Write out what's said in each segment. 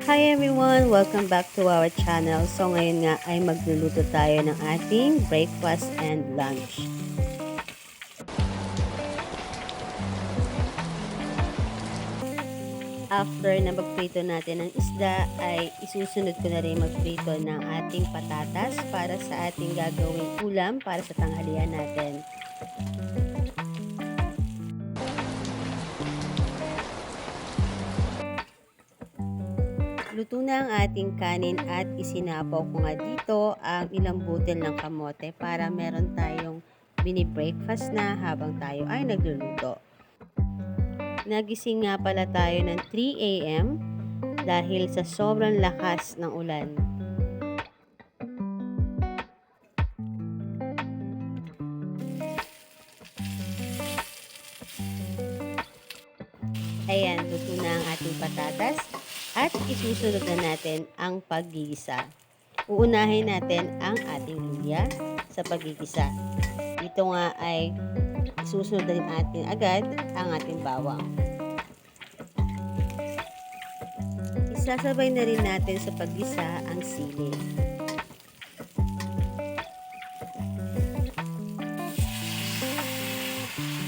Hi everyone! Welcome back to our channel. So ngayon nga ay magluluto tayo ng ating breakfast and lunch. After na magprito natin ng isda ay isusunod ko na rin magprito ng ating patatas para sa ating gagawing ulam para sa tanghalian natin. Luto na ang ating kanin at isinapaw ko nga dito ang ilang butil ng kamote para meron tayong mini breakfast na habang tayo ay nagluluto. Nagising nga pala tayo ng 3 a.m. dahil sa sobrang lakas ng ulan. Ayan, luto na ang ating patatas at isusunod na natin ang paggigisa. Uunahin natin ang ating luya sa paggigisa. Dito nga ay isusunod din natin agad ang ating bawang. Isasabay na rin natin sa paggisa ang sili.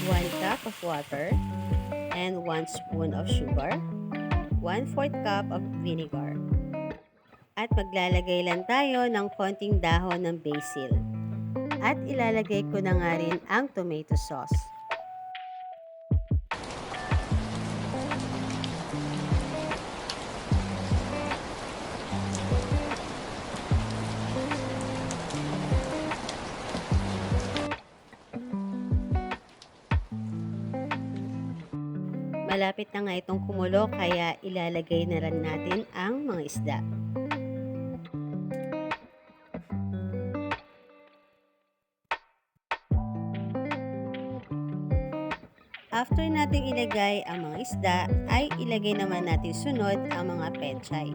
One cup of water and 1 spoon of sugar, 1/4 cup of vinegar. At maglalagay lang tayo ng konting dahon ng basil. At ilalagay ko na nga rin ang tomato sauce. Malapit na nga itong kumulo kaya ilalagay na rin natin ang mga isda. After nating ilagay ang mga isda, ay ilagay naman natin sunod ang mga pechay.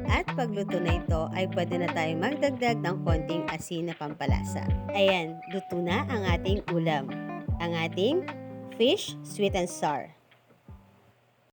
At pagluto na ito ay pwede na tayong magdagdag ng konting asin na pampalasa. Ayan, luto na ang ating ulam. Ang ating fish sweet and sour.